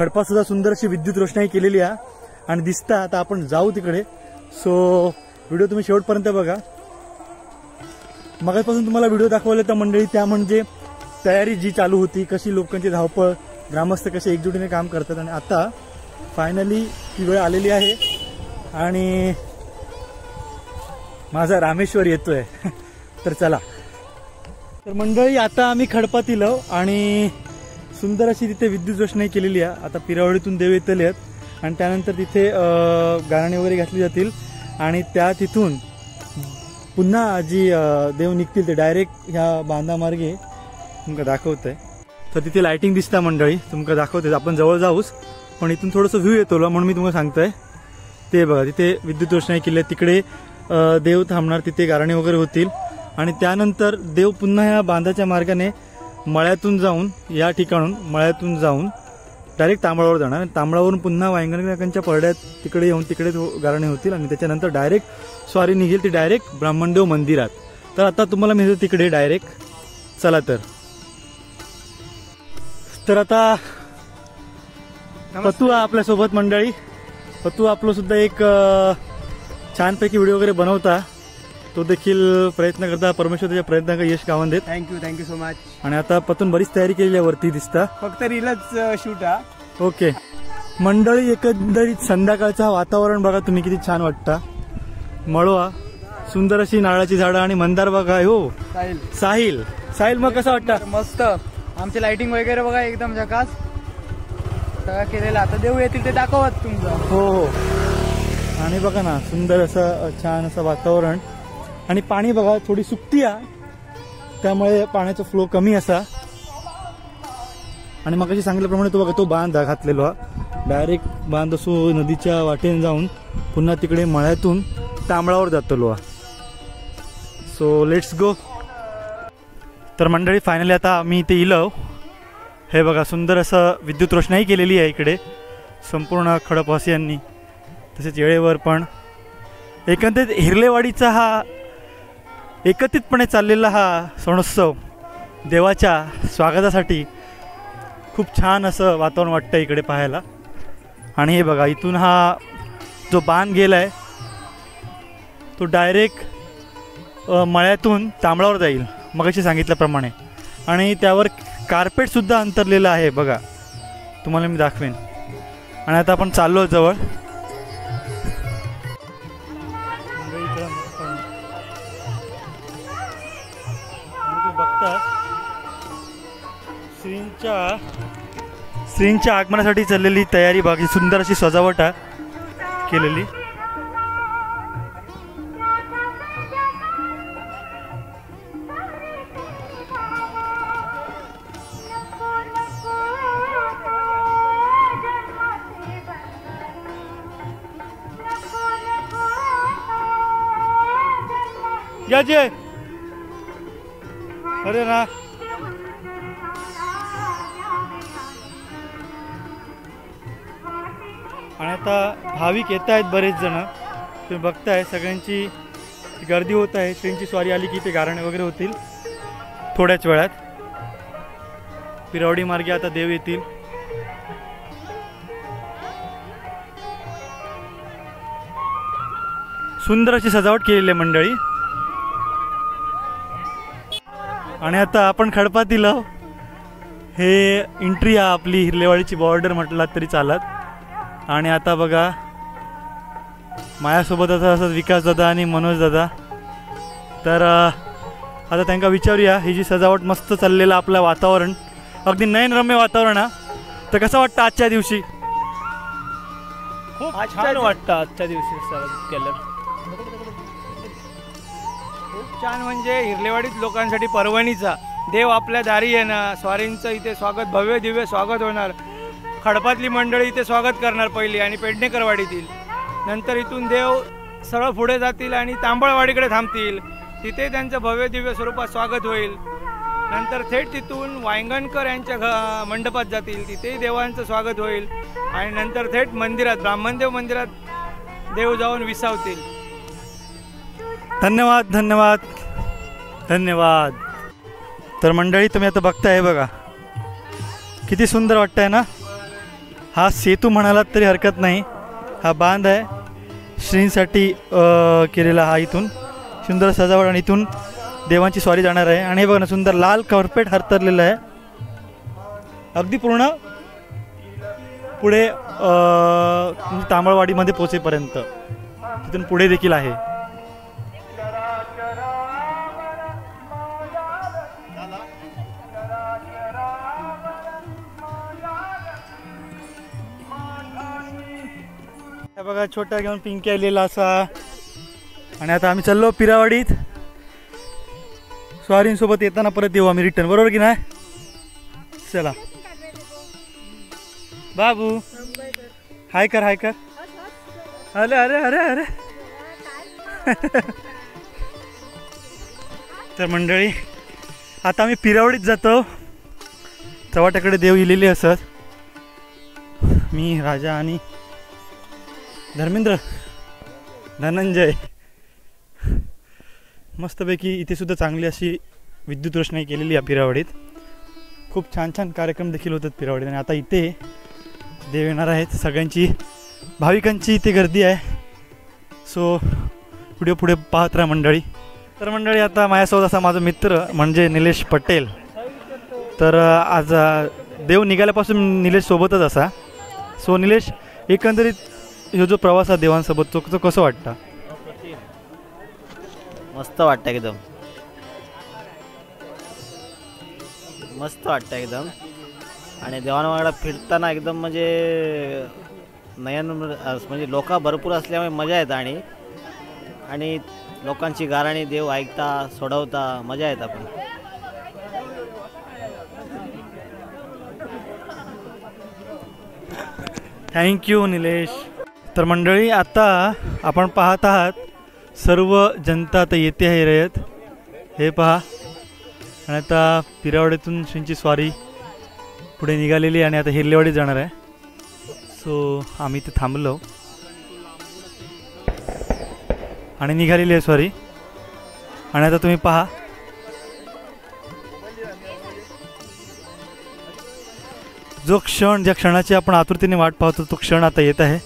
खडपात सुद्धा सुंदर अशी विद्युत रोषणाई केलेली आहे आणि दिसता. आता आपण जाऊ तिकडे. सो व्हिडिओ तुम्ही शेवटपर्यंत बघा. मगापासून तुम्हाला व्हिडिओ दाखवले तर मंडळी त्या म्हणजे तयारी जी चालू होती, कशी लोकांची धावपळ, ग्रामस्थ कसे एकजुटीने काम करतात आणि आता फायनली ती वेळ आलेली आहे आणि माझा रामेश्वर येतोय. तर चला. तर मंडळी आता आम्ही खडपातील आणि सुंदर अशी तिथे विद्युत रोषणाई केलेली आहे. आता पिरावळीतून देव येतले आहेत आणि त्यानंतर तिथे गाणी वगैरे घातली जातील आणि त्या तिथून पुन्हा जी देव निघतील ते डायरेक्ट ह्या बांधामार्गे तुमका दाखवतंय. तर तिथे लाइटिंग दिसता मंडळी, तुमका दाखवते. आपण जवळ जाऊच पण इथून थोडंसं व्ह्यू येतो म्हणून मी तुम्हाला सांगतोय. ते बघा तिथे विद्युत रोषणाई केली आहे. तिकडे देव थांबणार, तिथे गारणे वगैरे होतील आणि त्यानंतर देव पुन्हा ह्या बांधाच्या मार्गाने मळ्यातून जाऊन या ठिकाणून मळ्यातून जाऊन डायरेक्ट तांबळावर जाणार. तांबळावरून पुन्हा वांगणकांच्या परड्यात तिकडे येऊन तिकडे गारणे होतील आणि त्याच्यानंतर डायरेक्ट स्वारी निघेल ती डायरेक्ट ब्राह्मणदेव मंदिरात. तर आता तुम्हाला मी तिकडे डायरेक्ट. चला तर आता पतू आपल्यासोबत मंडळी. पतू आपलं सुद्धा एक छानपैकी व्हिडिओ वगैरे बनवता, तो देखील प्रयत्न करता. परमेश्वर त्याच्या प्रयत्नांना यश गावून देत. Thank you so much. आणि आता पतून बरीच तयारी केलेली आहे वरती दिसता. फक्त रीलच शूट हा. ओके मंडळी, एकंदरीत संध्याकाळचं वातावरण बघा तुम्ही किती छान वाटतं. मळवा, सुंदर अशी नारळाची झाडं आणि मंदार बघा. हो साहिल मग कसं वाटतं? मस्त. आमची लाइटिंग वगैरे बघा एकदम झकास सगळं केलेलं. आता देव येतील ते दाखवत तुमचं. हो आणि बघा ना सुंदर असं छान असं वातावरण आणि पाणी बघा थोडी सुकती आहे त्यामुळे पाण्याचा फ्लो कमी असा. आणि मग सांगितल्याप्रमाणे तो बघा तो बांध घातलेला डायरेक्ट बांध असो नदीच्या वाटेने जाऊन पुन्हा तिकडे मळ्यातून तांबळावर जातो. So let's go. तर मंडळी फायनली आता आम्ही इथे इलो. हे बघा सुंदर असं विद्युत रोषणाई केलेली आहे इकडे संपूर्ण खडपवासियांनी, तसेच येळेवर पण. एकंदरीत हिरलेवाडीचा हा एकत्रितपणे चाललेला हा सणोत्सव देवाच्या स्वागतासाठी खूप छान असं वातावरण वाटतं इकडे पाहायला. आणि हे बघा इथून हा जो बांध गेलाय तो डायरेक्ट मळ्यातून तांबळावर जाईल मगाशी सांगितल्याप्रमाणे. आणि त्यावर कार्पेटसुद्धा अंतरलेलं आहे बघा, तुम्हाला मी दाखवेन. आणि आता आपण चाललो जवळ. बघता श्रींच्या आगमनासाठी चाललेली तयारी बाकी सुंदर अशी सजावट केलेली. या जे अरे ना आणि आता भाविक येत आहेत बरेच जण, तुम्ही बघताय सगळ्यांची गर्दी होत आहे. ट्रेनची स्वारी आली की ते गारणे वगैरे होतील थोड्याच वेळात. पिरावडी मार्गे आता देव येतील. सुंदर अशी सजावट केलेली आहे मंडळी. आणि आता आपण खडपातील हे एंट्री आहे आपली हिरलेवाडीची बॉर्डर म्हटलात तरी चालत. आणि आता बघा माझ्यासोबत असं विकास दादा आणि मनोज दादा. तर आता त्यांना विचारूया ही जी सजावट मस्त चाललेलं आपलं वातावरण अगदी नयनरम्य वातावरण तर कसं वाटतं आजच्या दिवशी? खूप छान वाटतं आजच्या दिवशी केलं. खूप छान म्हणजे हिरलेवाडीत लोकांसाठी पर्वणीचा देव आपल्या दारी येणार. स्वारींचं इथे स्वागत, भव्य दिव्य स्वागत होणार. खडपातली मंडळी इथे स्वागत करणार पहिली आणि पेडणेकरवाडीतील. नंतर इथून देव सरळ पुढे जातील आणि तांबळवाडीकडे थांबतील. तिथे त्यांचं भव्य दिव्य स्वरूपात स्वागत होईल. नंतर थेट तिथून वांगणकर यांच्या मंडपात जातील, तिथेही देवांचं स्वागत होईल. आणि नंतर थेट मंदिरात ब्राह्मणदेव मंदिरात देव जाऊन विसावतील. धन्यवाद धन्यवाद धन्यवाद. तर मंडळी तुम्ही आता बघताय बघा किती सुंदर वाटतंय ना. हा सेतू म्हणालात तरी हरकत नाही. हा बांध आहे श्रींसाठी केलेला. हा इथून सुंदर सजावट आणि इथून देवांची स्वारी जाणार आहे. आणि हे बघा ना सुंदर लाल कार्पेट हरतरलेलं आहे अगदी पूर्ण पुढे तांबळवाडीमध्ये पोचेपर्यंत. तिथून पुढे देखील आहे. बघा छोटा घेऊन पिंकी आलेला असा. आणि आता आम्ही चाललो पिरावाडीत. स्वारींसोबत येताना परत येऊ आम्ही रिटर्न, बरोबर की नाही? चला बाबू हाय कर हाय कर. अरे अरे अरे अरे तर मंडळी आता आम्ही पिरावडीत जातो. चव्हाट्याकडे देव इलेले असत. मी राजा आणि धर्मेंद्र धनंजय मस्तपैकी इथे सुद्धा चांगली अशी विद्युत रोषणाई केलेली आहे पिरावडीत. खूप छान छान कार्यक्रम देखील होतात पिरावडीत. आणि आता इथे देव येणार आहेत. सगळ्यांची भाविकांची इथे गर्दी आहे. सो व्हिडिओ पुढे पाहत राहा मंडळी. तर मंडळी आता माझ्यासोबत असा माझा मित्र म्हणजे निलेश पटेल. तर आज देव निघाल्यापासून निलेश सोबतच असा. सो निलेश एकंदरीत ह्यो जो प्रवास आहे देवांसोबत तो कसं वाटतं? मस्त वाटतं एकदम, मस्त वाटतं एकदम. आणि देवांवांगडा फिरताना एकदम म्हणजे नयन म्हणजे लोक भरपूर असल्यामुळे मजा येते. आणि लोकांची गाराणी देव ऐकता सोडवता मजा येते. आपण थँक्यू निलेश. तर मंडळी आता आपण पाहत आहात सर्व जनता आता येते आहे रयत. हे पहा. आणि आता पिरावडीतून श्रींची स्वारी पुढे निघालेली आहे आणि आता हिरलेवाडी जाणार आहे. सो आम्ही इथे थांबलो आणि निघालेली आहे स्वारी. आणि आता तुम्ही पहा जो क्षण ज्या क्षणाची आपण आतुरतेने वाट पाहतो तो क्षण आता येत आहे.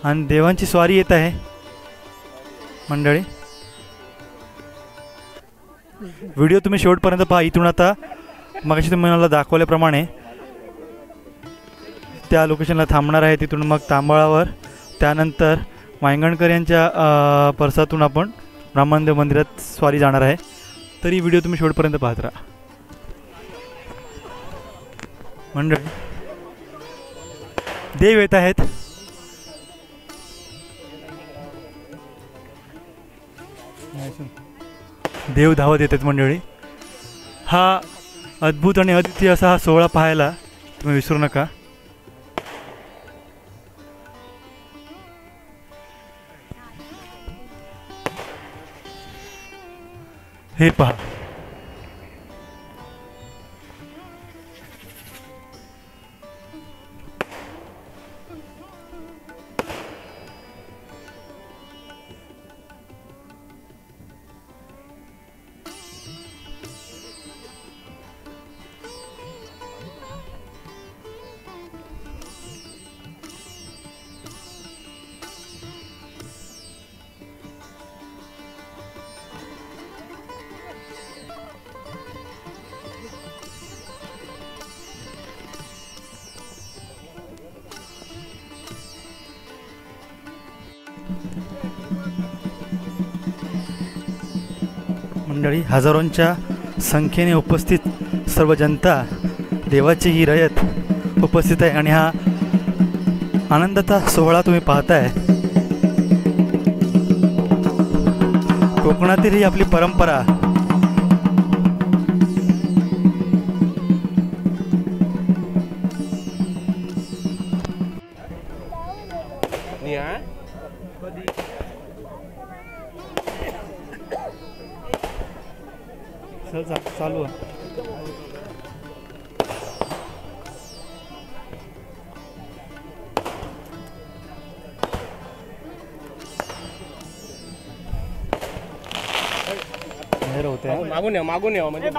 आणि देवांची स्वारी येत आहे मंडळी. व्हिडिओ तुम्ही शेवटपर्यंत पहा. इथून आता मगाशी तुम्ही मला दाखवल्याप्रमाणे त्या लोकेशनला थांबणार आहे. तिथून मग तांबळावर त्यानंतर वांगणकर यांच्या परसातून आपण ब्रह्मदेव मंदिरात स्वारी जाणार आहे. तरी व्हिडिओ तुम्ही शेवटपर्यंत पाहत राहा मंडळी. देव येत आहेत. देव धावत येतात मंडळी. हा अद्भुत आणि अद्वितीय असा हा सोहळा पाहायला तुम्ही विसरू नका. हे पहा मंडळी. हजारोंच्या संख्येने उपस्थित सर्व जनता देवाची ही रयत उपस्थित आहे. आणि हा आनंदाचा सोहळा तुम्ही पाहताय. कोकणातील ही आपली परंपरा. चालू आहे. मागून या म्हणजे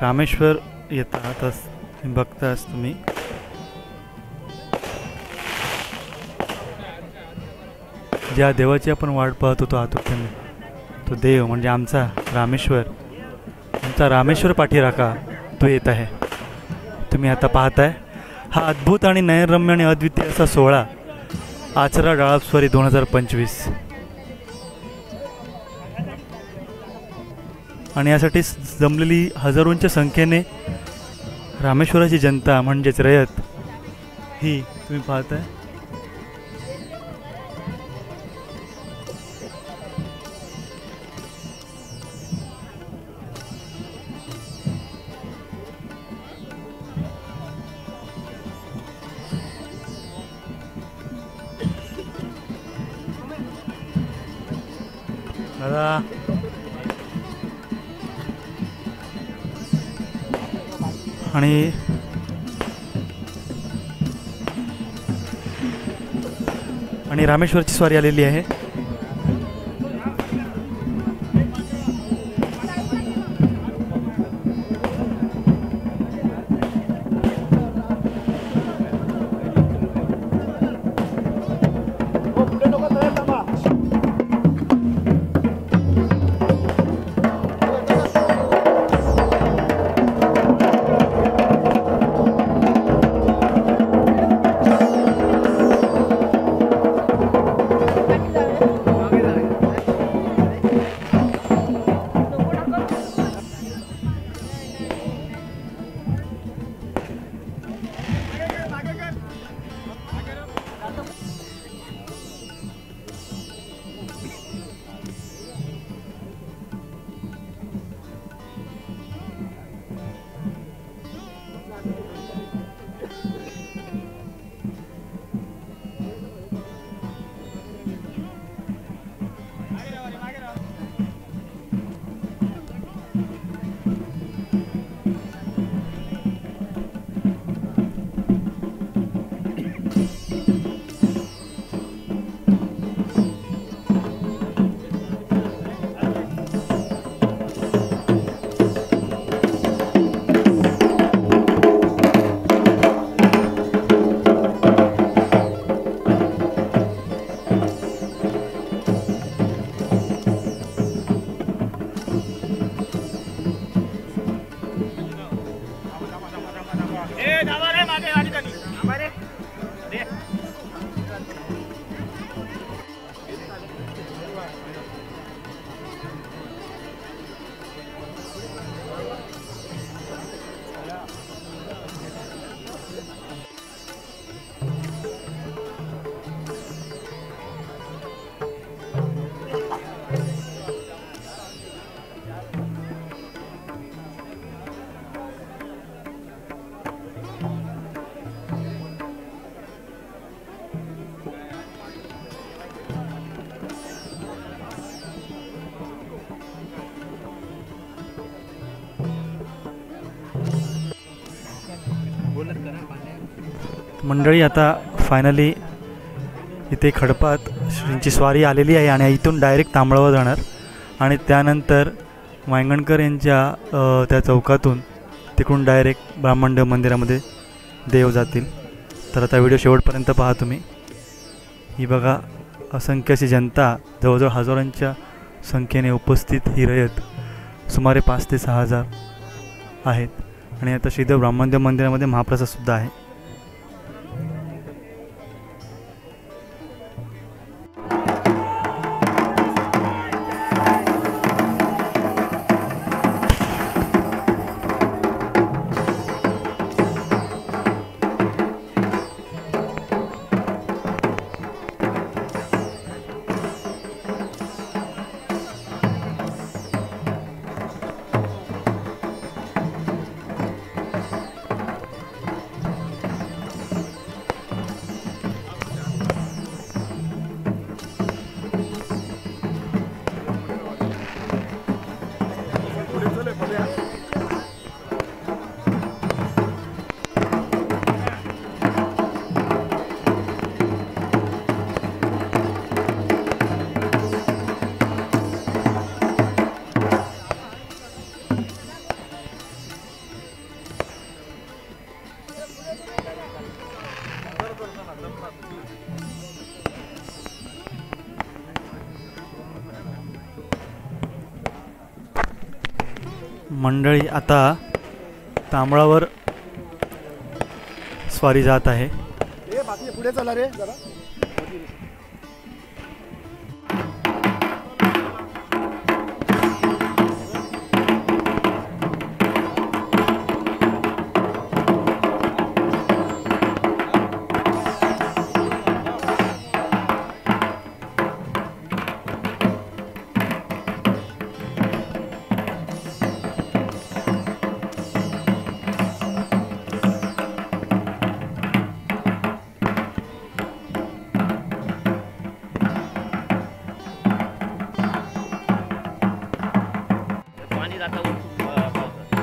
रामेश्वर येतातच बघताच तुम्ही. ज्या देवाची आपण वाट पाहत होतो आतुरतेने, तो देव म्हणजे आमचा रामेश्वर पाठीराखा तो येत आहे. तुम्ही आता पाहताय हा अद्भुत आणि नयनरम्य आणि अद्वितीय असा सोहळा आचरा डाळापस्वारी 2025. आणि यासाठी जमलेली हजारोंच्या संख्येने रामेश्वराची जनता म्हणजेच रयत ही तुम्ही पाहताय. दादा आणि रामेश्वरची स्वारी आलेली आहे. मंडळी आता फायनली इथे खडपात श्रींची स्वारी आलेली आहे आणि इथून डायरेक्ट तांबळावर जाणार आणि त्यानंतर वांगणकर यांच्या त्या चौकातून तिकडून डायरेक्ट ब्राह्मण मंदिरामध्ये देव जातील. तर आता व्हिडिओ शेवटपर्यंत पहा तुम्ही. ही बघा असंख्य अशी जनता जवळजवळ हजारांच्या संख्येने उपस्थित ही रयत सुमारे 5 ते 6 हजार आहेत. आणि आता श्रीदेव ब्राह्मण मंदिरामध्ये महाप्रसादसुद्धा आहे. मंडळी आता तांबळावर स्वारी जात आहे. पुढे चला रे जरा. पाणी जातं वर खूप पावसात.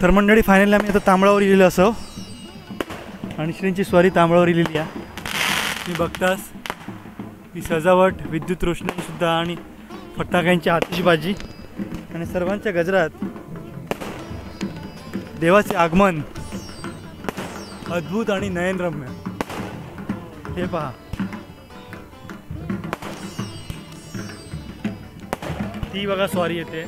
तर मंडळी फायनली आम्ही आता तांबळावर इलेलो असो आणि श्रींची स्वारी तांबळावर इलेली आहे. तुम्ही बघतास ही सजावट, विद्युत रोषणाईसुद्धा आणि फटाक्यांची आतिषबाजी आणि सर्वांच्या गजरात देवाचे आगमन अद्भुत आणि नयनरम्य. हे पहा, ती बघा स्वारी येते.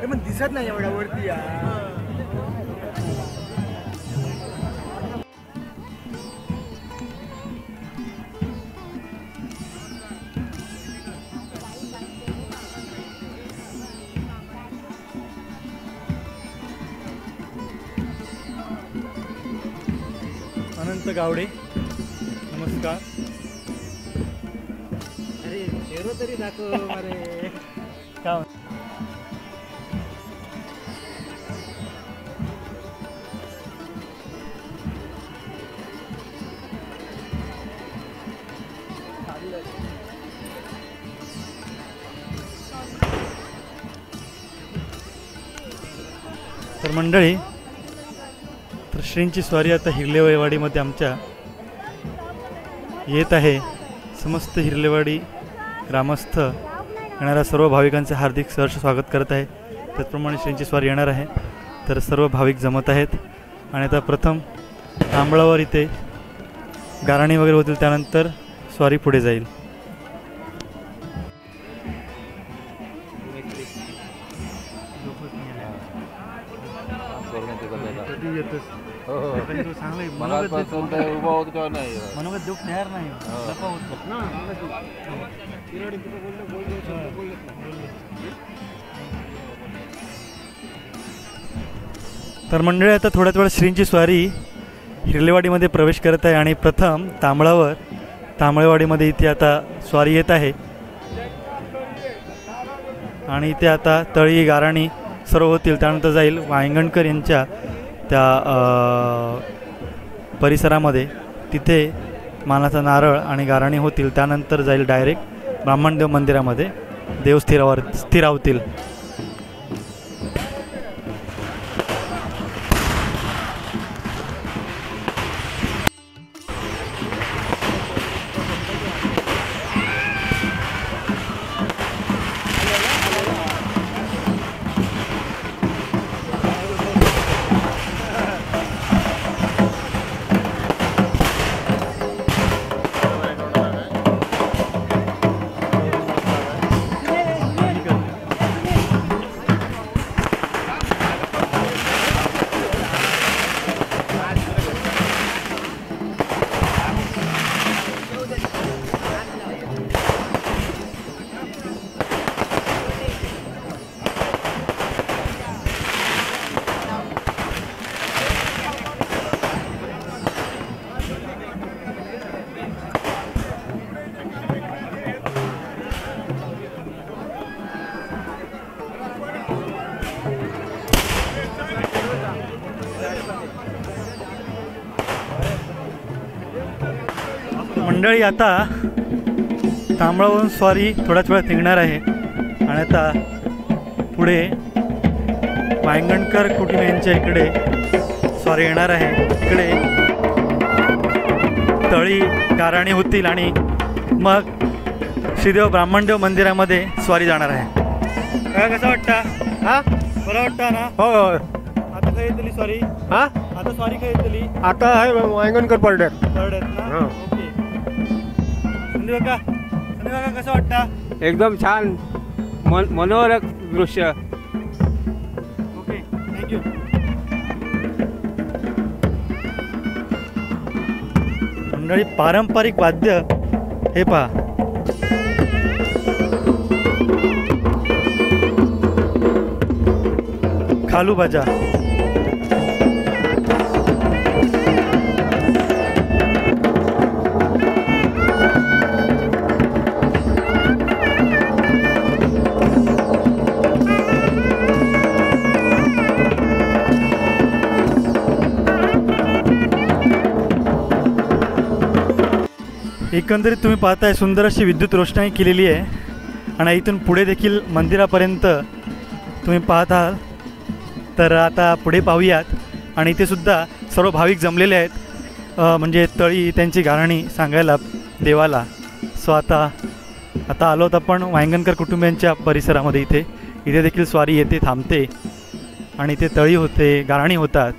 पण दिसत नाही एवढ्या वरती अनंत गावडे, नमस्कार. अरे चेहरा तरी दाखव अरे. काय तर मंडळी, तर श्रींची स्वारी आता हिरलेवाडीमध्ये आमच्या येत आहे. समस्त हिरलेवाडी ग्रामस्थ येणाऱ्या सर्व भाविकांचे हार्दिक सहर्ष स्वागत करत आहे. त्याचप्रमाणे श्रींची स्वारी येणार आहे. तर सर्व भाविक जमत आहेत आणि आता प्रथम तांबळावर इथे गाराणी वगैरे होतील, त्यानंतर स्वारी पुढे जाईल. मनोगत देऊ तयार नाही. तर मंडळी, आता थोड्याच वेळात श्रींची स्वारी हिरलेवाडीमध्ये प्रवेश करत आहे आणि प्रथम तांबळेवाडीमध्ये इथे आता स्वारी येत आहे आणि इथे आता तळी, गाराणी सर्व होतील. त्यानंतर जाईल वांगणकर यांच्या त्या परिसरामध्ये, तिथे मानाचा नारळ आणि गाराणी होतील. त्यानंतर जाईल डायरेक्ट ब्राह्मणदेव मंदिरामध्ये, देव स्थिरावतील. मंडळी आता तांबळावरून स्वारी थोड्याच वेळात निघणार आहे आणि आता पुढे वांगणकर कुटुंब यांच्या इकडे स्वारी येणार आहे. इकडे तळी गाराणी होतील आणि मग श्रीदेव ब्राह्मणदेव मंदिरामध्ये स्वारी जाणार आहे. काय कसं वाटतं? हा बरं वाटतं ना? हो हो आता काय येतली स्वारी? हा आता स्वारी काय येतली? आता आहे वांगणकर पडल्यात. थर्ड आहेत ना? हां. ओके. संदीप काका कसं वाटतं? एकदम छान मनोरक दृश्य. Okay, thank you. मंडळी पारंपरिक वाद्य हे पहा. खालू बाजा. एकंदरीत तुम्ही पाहताय सुंदर अशी विद्युत रोषणाई केलेली आहे आणि इथून पुढे देखील मंदिरापर्यंत तुम्ही पाहत आहात. तर आता पुढे पाहूयात आणि इथे सुद्धा सर्व भाविक जमलेले आहेत, म्हणजे तळी त्यांची गाराणी सांगायला देवाला. सो आता आलो आपण वांगणकर कुटुंबियांच्या परिसरामध्ये. इथे देखील स्वारी येते, थांबते आणि इथे तळी होते, गाराणी होतात.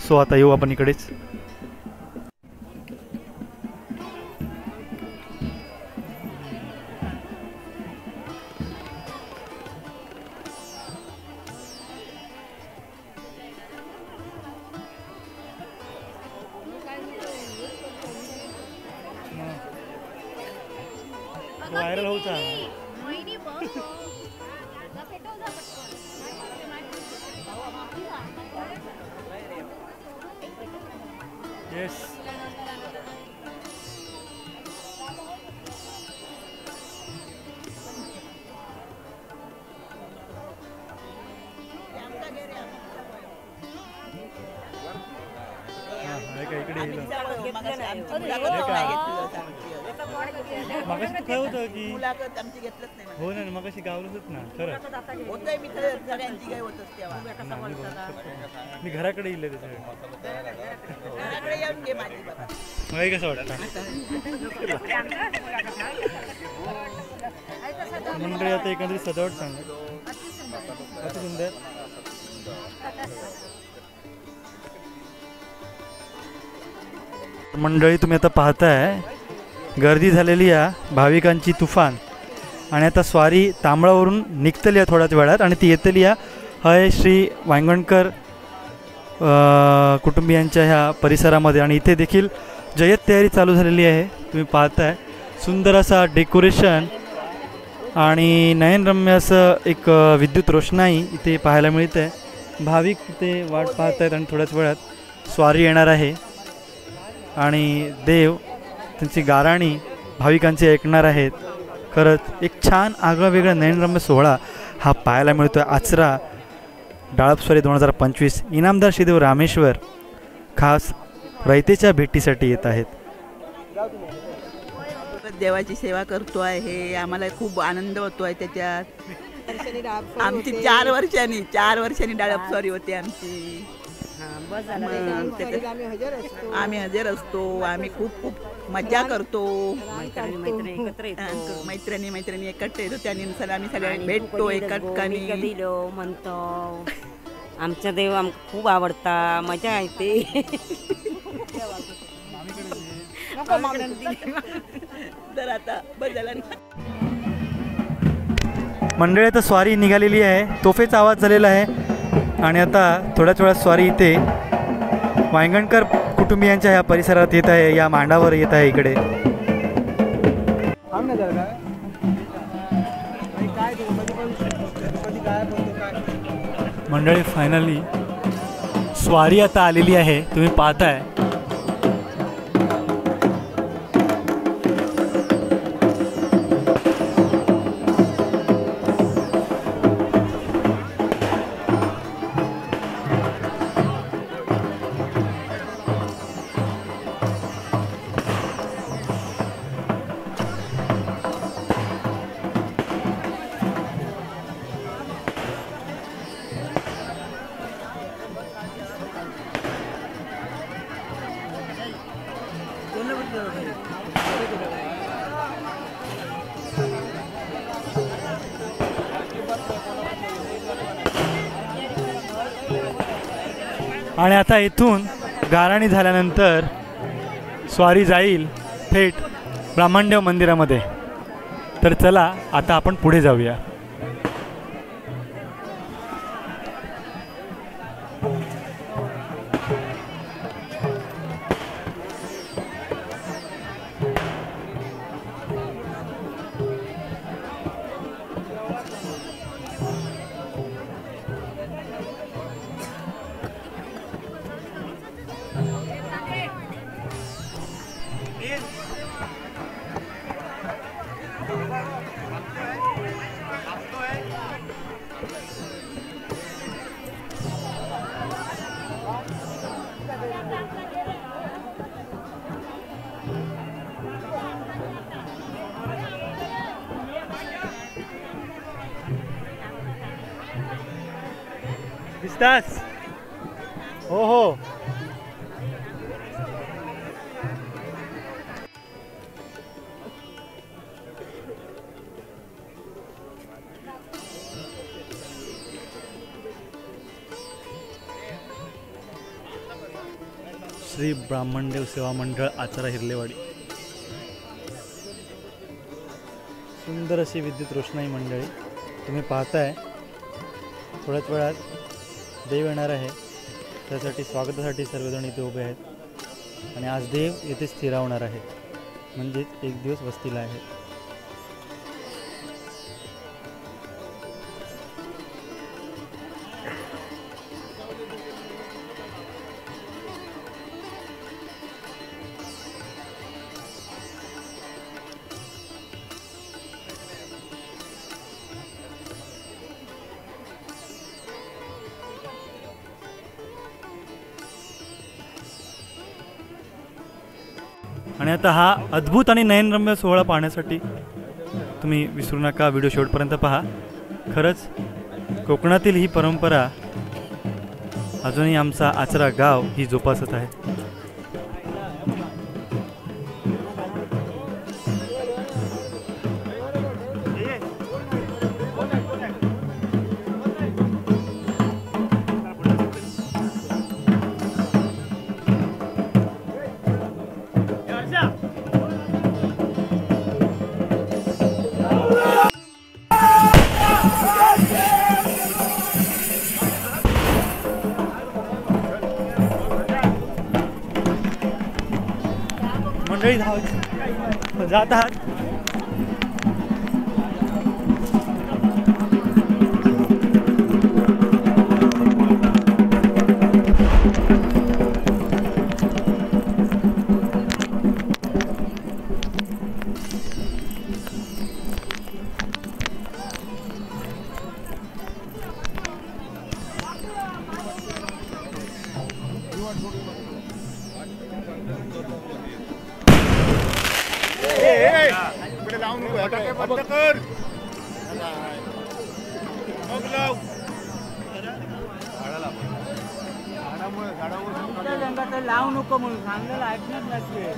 सो आता येऊ आपण इकडेच. व्हायरल होता. येस. इकडे मगाशी काय होतं की हो ना, मगाशी गावलंच ना. खरं मी घराकडे येईल त्याच्याकडे. कसं वाटतं मंडळी? आता एकंदरीत सजावट सांगा. अति सुंदर. मंडळी तुम्ही आता पाहताय गर्दी झालेली आहे, भाविकांची तुफान. आणि आता स्वारी तांबळावरून निघतली आहे थोड्याच वेळात आणि ती येतली आहे श्री वांगणकर कुटुंबियांच्या ह्या परिसरामध्ये. आणि इथे देखील जय्यत तयारी चालू झालेली आहे. तुम्ही पाहताय सुंदर असा डेकोरेशन आणि नयनरम्य असं एक विद्युत रोषणाई इथे पाहायला मिळते. भाविक इथे वाट पाहत आहेत आणि थोड्याच वेळात स्वारी येणार आहे आणि देव त्यांची गाराणी भाविकांची ऐकणार आहेत. खरंच एक छान आगळा वेगळा नयनरम्य सोहळा हा पाहायला मिळतो आहे. आचरा डाळपस्वारी 2025 इनामदार श्रीदेव रामेश्वर खास रयतेच्या भेटीसाठी येत आहेत. देवाची सेवा करतो आहे, आम्हाला खूप आनंद होतो आहे त्याच्यात. आमची 4 वर्षांनी डाळपस्वारी होते आमची. आम्ही हजर असतो. आम्ही खूप मजा करतो. मैत्रिणी एकत्र येतो. त्यानुसार आम्ही सगळ्या भेटतो एका ठिकाणी. म्हणतो आमचा देव आमका खूप आवडता, मजा येते. तर आता बदला मंडळी आता स्वारी निघालेली आहे. तोफेचा आवाज झालेला आहे आणि आता थोड्याच वेळात स्वारी इथे वांगणकर कुटुंबियांच्या ह्या परिसरात येत आहे, या मांडावर येत आहे. इकडे मंडळी फायनली स्वारी आता आलेली आहे. तुम्ही पाहताय आणि आता इथून गाराणी झाल्यानंतर स्वारी जाईल थेट ब्रह्मदेव मंदिरामध्ये. तर चला आता आपण पुढे जाऊया. दिसतास? हो हो. श्री ब्राह्मणदेव सेवा मंडळ आचरा हिरलेवाडी. सुंदर अशी विद्युत रोषणाई मंडळी तुम्ही पाहताय. थोड्याच वेळात देव येणार आहे, त्यासाठी स्वागतासाठी सर्वजण इथे उभे आहेत. आणि आज देव येथे स्थिरावणार आहे, म्हणजेच एक दिवस वस्तीला आहे. आणि आता हा अद्भुत आणि नयनरम्य सोहळा पाहण्यासाठी तुम्ही विसरू नका, व्हिडिओ शेवटपर्यंत पहा. खरंच कोकणातील ही परंपरा अजूनही आमचा आचरा गाव ही जोपासत आहे. मंडळी जात आहात. लावू नको म्हणून सांगलेलं ऐकणार नाही.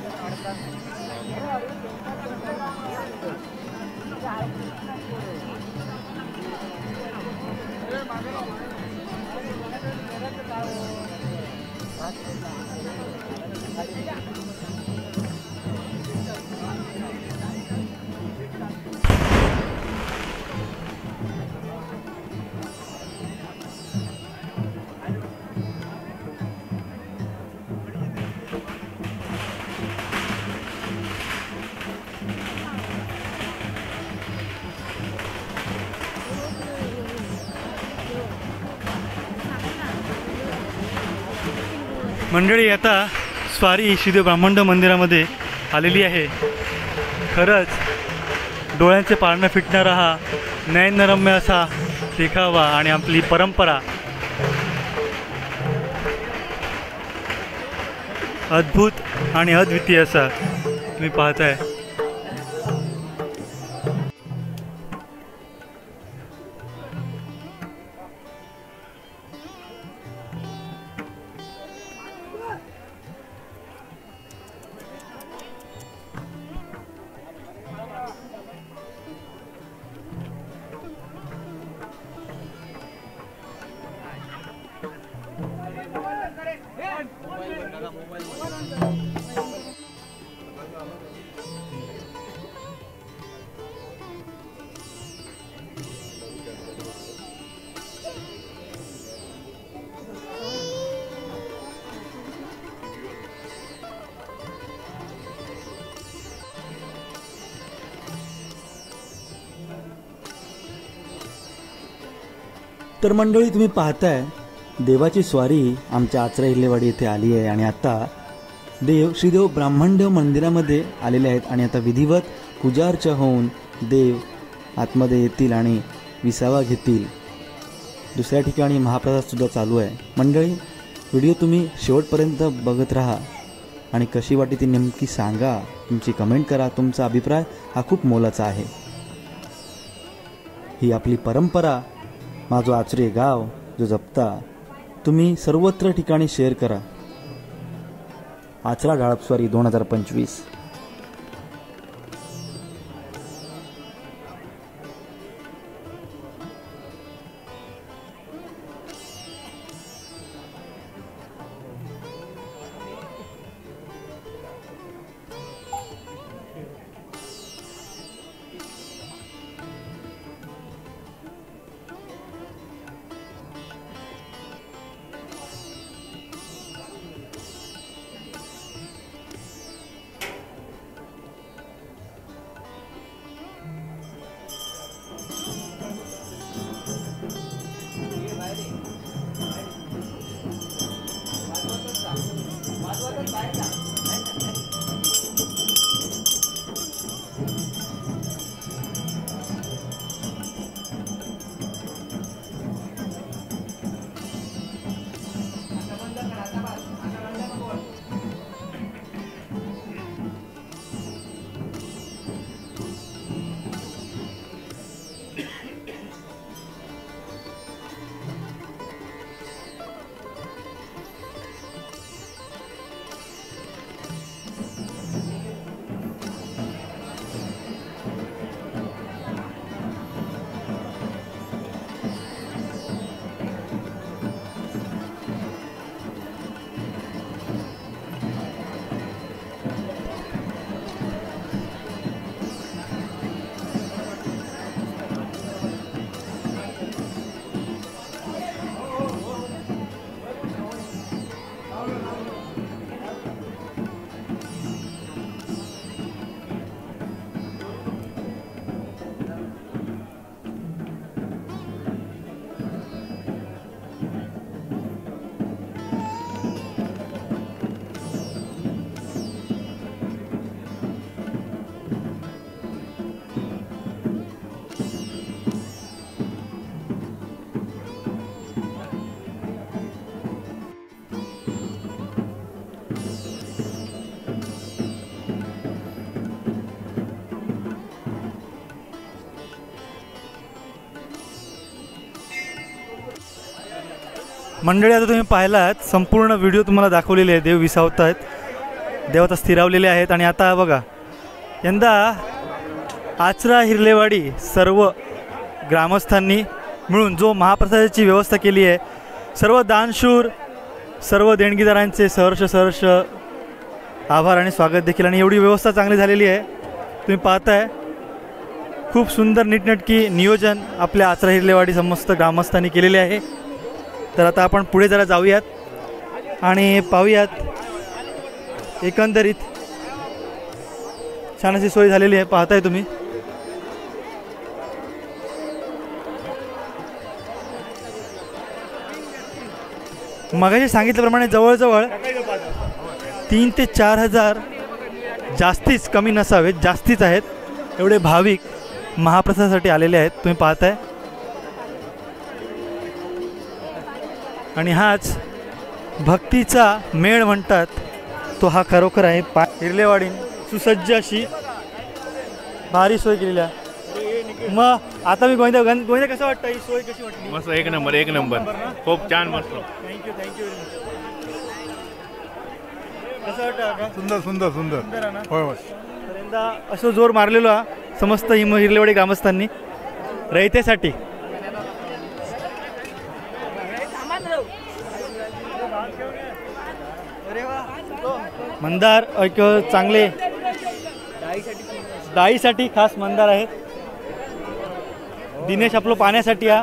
मंडळी आता स्वारी श्रीदेव ब्रह्मदेव मंदिरामध्ये आलेली आहे. खरंच डोळ्यांचे पारणं फिटणारा हा नयनरम्य असा देखावा आणि आपली परंपरा अद्भुत आणि अद्वितीय असा तुम्ही पाहताय. तर मंडळी तुम्ही पाहताय देवाची स्वारी आमच्या आचरा हिल्लेवाडी येथे आली आहे आणि आता देव श्रीदेव ब्राह्मणदेव मंदिरामध्ये आलेले आहेत आणि आता विधिवत पूजा अर्चा होऊन देव आतमध्ये येतील आणि विसावा घेतील. दुसऱ्या ठिकाणी महाप्रसादसुद्धा चालू आहे. मंडळी व्हिडिओ तुम्ही शेवटपर्यंत बघत राहा आणि कशी वाटली ती नेमकी सांगा. तुमची कमेंट करा. तुमचा अभिप्राय हा खूप मोलाचा आहे. ही आपली परंपरा माझं आचरे गाव जो जपता तुम्ही सर्वत्र ठिकाणी शेअर करा. आचरा डाळपस्वारी 2025. मंडळी आता तुम्ही पाहिलात संपूर्ण व्हिडिओ तुम्हाला दाखवलेले आहे. देव विसावत आहेत, देव आता स्थिरावलेले आहेत आणि आता बघा यंदा आचरा हिर्लेवाडी सर्व ग्रामस्थांनी मिळून जो महाप्रसादाची व्यवस्था केली आहे, सर्व दानशूर सर्व देणगीदारांचे सहर्ष आभार आणि स्वागत देखील. आणि एवढी व्यवस्था चांगली झालेली आहे तुम्ही पाहताय. खूप सुंदर नीटनेटकी नियोजन आपल्या आचरा हिर्लेवाडी समस्त ग्रामस्थांनी केलेले आहे. तर आता आपण पुढे जरा जाऊयात आणि पाहूयात एकंदरीत छान अशी सोय झालेली आहे पाहताय तुम्ही. मगाशी सांगितल्याप्रमाणे जवळजवळ 3 ते 4 हजार जास्तीच कमी नसावेत, जास्तीच आहेत एवढे भाविक महाप्रसादासाठी आलेले आहेत तुम्ही पाहताय. आणि हाच भक्तीचा मेळ म्हणतात तो हा खरोखर आहे. हिर्लेवाडी सुसज्ज अशी भारी सोय केलेली आहे. मग आता मी गोविंदा कसं वाटतं, ही सोय कशी वाटली? मस्त, एक नंबर खूप छान, मस्त. थँक्यू कसं वाटतं? सुंदर आहे ना? होय होय. तर यंदा असं जोर मारलेलो हा समस्त हिर्लेवाडी ग्रामस्थांनी रयतेसाठी. मंदार एक चांगले डाळीसाठी खास मंदार आहेत. दिनेश आपलं पाण्यासाठी हा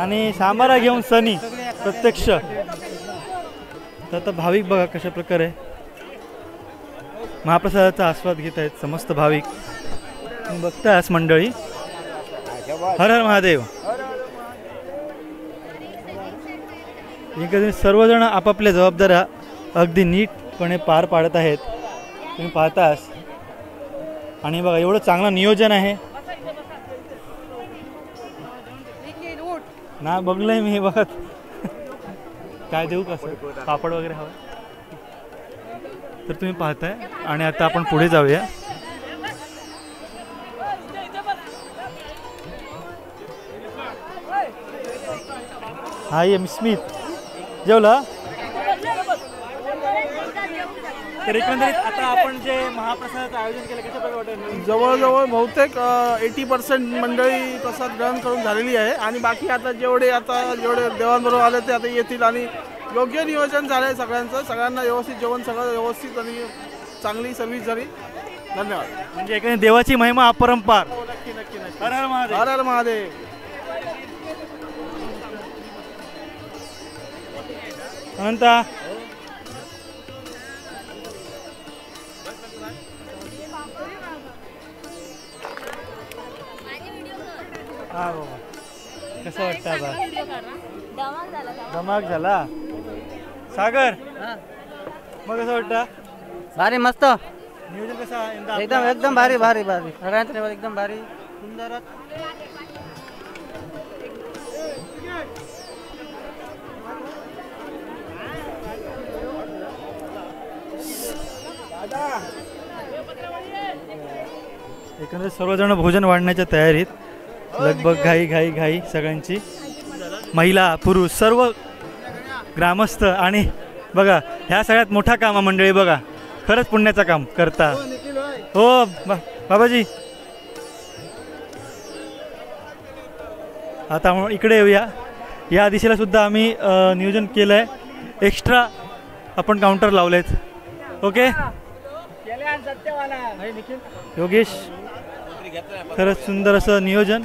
आणि सांबारा घेऊन सनी प्रत्यक्ष. तर आता भाविक बघा कशा प्रकारे महाप्रसादाचा आस्वाद घेत आहेत समस्त भाविक. बघतास मंडळी. हर हर महादेव. एकंदरीत सर्वजण आपापल्या जबाबदाऱ्या अगदी नीटपणे पार पाडत आहेत, तुम्ही पाहतास. आणि बघा एवढं चांगलं नियोजन आहे ना. बघलंय मी हे बघत. काय देऊ कसं पापड वगैरे हवं तर तुम्ही पाहताय. आणि आता आपण पुढे जाऊया. हा ये स्मित जेवला. तर एकंदरीत आता आपण जे महाप्रसादाचं आयोजन केलं कशा प्रकारे वाटतं? जवळजवळ बहुतेक 80% मंडळी प्रसाद ग्रहण करून झालेली आहे आणि बाकी आता जेवढे देवांबरोबर आले ते आता येतील. आणि योग्य नियोजन झालं आहे सगळ्यांचं. सगळ्यांना व्यवस्थित जेवण, सगळं व्यवस्थित आणि चांगली सर्व्हिस झाली. धन्यवाद. म्हणजे एकंदरीत देवाची महिमा अपरंपार. नक्की नक्की नक्की. हर हर महादेव. हर हर महादेव. अनंता हा बाबा कसं वाटतं आता? धमाक झाला. सागर मग कसं वाटतं? भारी मस्त नियोजन कसं आहे यंदा? एकदम एकदम भारी भारी भारी सगळ्यांचं लेवल एकदम भारी सुंदरच. एकंदरीत सर्वजण भोजन वाढण्याच्या तयारीत. लगभग घाई घाई घाई सगळ्यांची. महिला पुरुष सर्व ग्रामस्थ. आणि बघा ह्या सगळ्यात मोठा काम आहे मंडळी. बघा खरंच पुण्याचं काम करता. हो बाबाजी. आता इकडे येऊया. या दिशेला सुद्धा आम्ही नियोजन केलं आहे. एक्स्ट्रा आपण काउंटर लावलेत. ओके योगेश खरंच सुंदर असं नियोजन.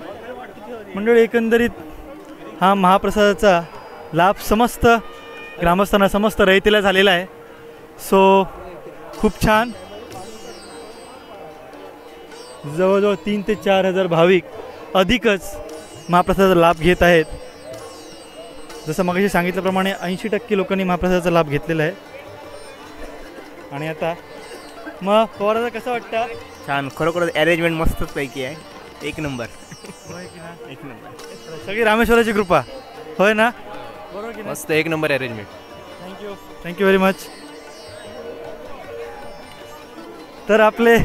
मंडळी एकंदरीत हा महाप्रसादाचा लाभ समस्त ग्रामस्थांना, समस्त रयतेला झालेला आहे. सो खूप छान. जवळजवळ 3 ते 4 हजार भाविक अधिकच महाप्रसादाचा लाभ घेत आहेत. जसं मगाशी सांगितल्याप्रमाणे 80% लोकांनी महाप्रसादाचा लाभ घेतलेला आहे. आणि आता मग पवाराचा कसं वाटतं? छान, खरोखर अरेंजमेंट मस्तच पैकी आहे. एक नंबर. एक नंबर. सगळी रामेश्वराची कृपा होय ना? बरोबर की मस्त एक number arrangement. Thank you very much. तर आपले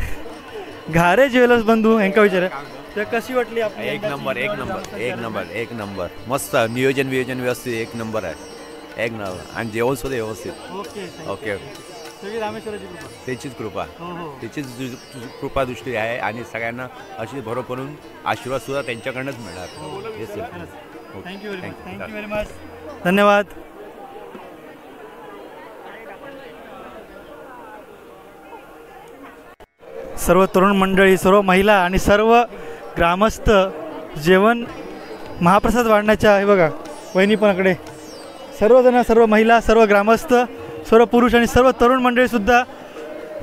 घारे ज्वेलर्स बंधू यांका विचार तर कशी वाटली आपली? एक नंबर एक नंबर एक नंबर एक नंबर. मस्त नियोजन व्यवस्थित एक नंबर आहे. एक नंबर. आणि जेवण सुद्धा व्यवस्थित. Okay okay. सगळी रामेश्वराची कृपा. त्याचीच कृपा. हो हो. त्याचीच कृपा दृष्टी आहे. आणि सगळ्यांना अशी भरो करून आशीर्वाद सुद्धा त्यांच्याकडनंच मिळणार. Thank you very much. धन्यवाद. सर्व तरुण मंडळी, सर्व महिला आणि सर्व ग्रामस्थ जेवण महाप्रसाद वाढण्याच्या हे बघा वहिनीपणाकडे सर्वजण, सर्व महिला, सर्व ग्रामस्थ, सर्व पुरुष आणि सर्व तरुण मंडळीसुद्धा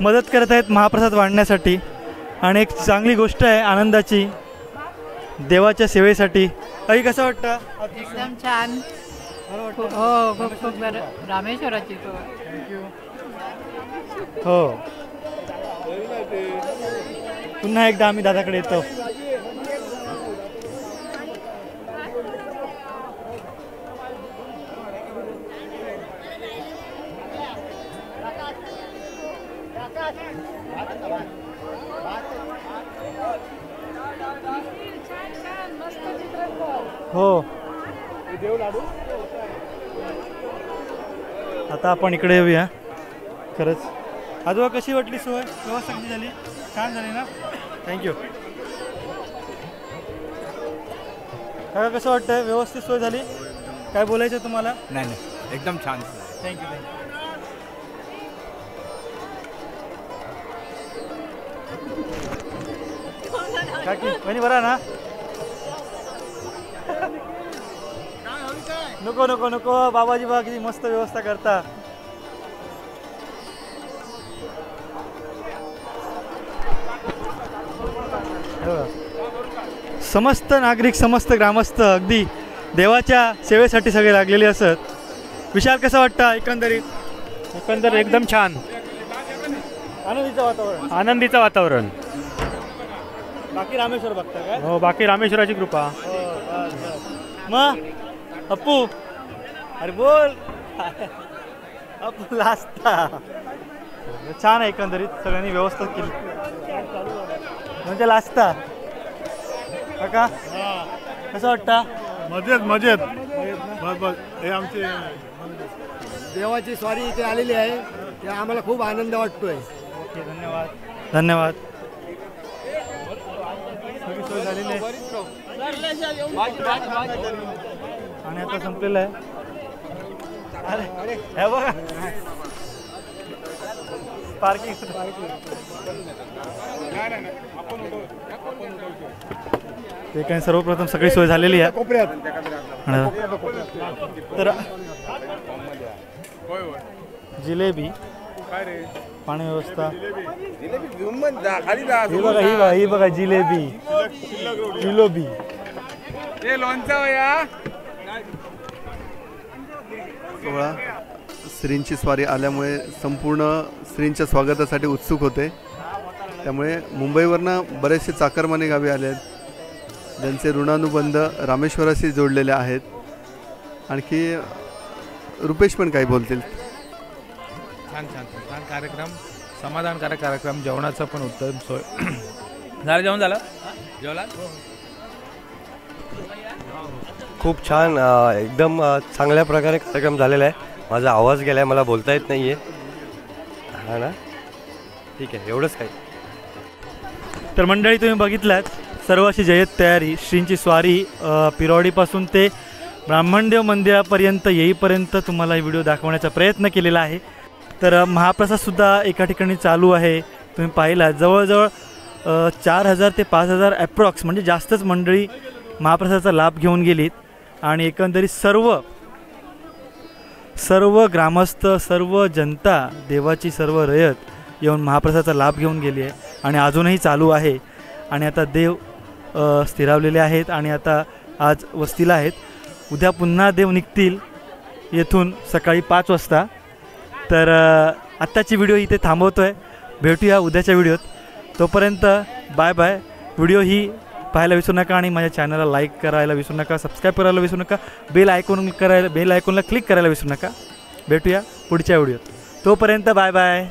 मदत करत आहेत महाप्रसाद वाढण्यासाठी. आणि एक चांगली गोष्ट आहे आनंदाची देवाच्या सेवेसाठी. काही कसं वाटतं? एकदम छान. हो खूप खूप रामेश्वराची. हो पुन्हा एकदा आम्ही दादाकडे येतो. हो आता आपण इकडे येऊया. खरंच आजोबा कशी वाटली सोय? व्यवस्था कशी झाली? छान झाली ना? थँक्यू. काका कसं वाटतंय? व्यवस्थित सोय झाली? काय बोलायचं तुम्हाला? नाही नाही एकदम छान. थँक्यू. काकी वहिनी बरा ना? नको नको नको बाबाजी बघा किती मस्त व्यवस्था करता. समस्त नागरिक, समस्त ग्रामस्थ अगदी देवाच्या सेवेसाठी सगळे लागलेले असत. विशाल कसं वाटतं एकंदरीत? एकंदर एकदम छान, आनंदीचं वातावरण. आनंदीचं वातावरण. बाकी रामेश्वर बघता काय? हो, बाकी रामेश्वराची कृपा. मग अप्पू, अरे बोल. अप्पू लास्ता. छान आहे एकंदरीत, सगळ्यांनी व्यवस्था केली म्हणजे लास्ता. काका कसं वाटतं? मजेत मजेत. हे आमचे देवाची स्वारी इथे आलेली आहे, ते आम्हाला खूप आनंद वाटतोय. ओके, धन्यवाद. धन्यवाद. सगळी सोय झालेली आहे आणि आता संपलेलं आहे. अरे हे बघा पार्किंग. ते काय सर्वप्रथम सगळी सोय झालेली आहे तर जिलेबी, पाणी व्यवस्था. ही बघा जिलेबी, जिलोबी. सोहळा श्रींची स्वारी आल्यामुळे संपूर्ण श्रींच्या स्वागतासाठी उत्सुक होते. त्यामुळे मुंबईवरनं बरेचसे चाकरमानी गावी आले आहेत, ज्यांचे ऋणानुबंध रामेश्वराशी जोडलेले आहेत. आणखी रुपेश पण काही बोलतील. छान छान छान कार्यक्रम, समाधानकारक कार्यक्रम, जेवणाचा पण उत्तम सोय. झालं जेवण? झालं जेवला? खूप छान, एकदम चांगल्या प्रकारे कार्यक्रम झालेला आहे. माझा आवाज गेला आहे, मला बोलता येत नाही आहे. हां ना, ठीक आहे, एवढंच काही. तर मंडळी तुम्ही बघितलात सर्व अशी जय्यत तयारी. श्रींची स्वारी पिरवाडीपासून ते ब्राह्मणदेव मंदिरापर्यंत येईपर्यंत तुम्हाला ही व्हिडिओ दाखवण्याचा प्रयत्न केलेला आहे. तर महाप्रसादसुद्धा एका ठिकाणी चालू आहे, तुम्ही पाहिला. जवळजवळ 4000 ते 5000 ॲप्रॉक्स म्हणजे जास्तच मंडळी महाप्रसादाचा लाभ घेऊन गेलीत. आणि एकंदरीत सर्व ग्रामस्थ, सर्व जनता, देवाची सर्व रयत येऊन महाप्रसादाचा लाभ घेऊन गेली आहे आणि अजूनही चालू आहे. आणि आता देव स्थिरावलेले आहेत आणि आता आज वस्तीला आहेत. उद्या पुन्हा देव निघतील येथून सकाळी 5 वाजता. तर आत्ताची व्हिडिओ इथे थांबवतो आहे, भेटूया उद्याच्या व्हिडिओत. तोपर्यंत बाय बाय. व्हिडिओ ही पाहायला विसरू नका आणि माझ्या चॅनलला लाईक करायला विसरू नका, सबस्क्राईब करायला विसरू नका, बेल आयकॉनला क्लिक करायला विसरू नका. भेटूया पुढच्या व्हिडिओत. तोपर्यंत बाय बाय.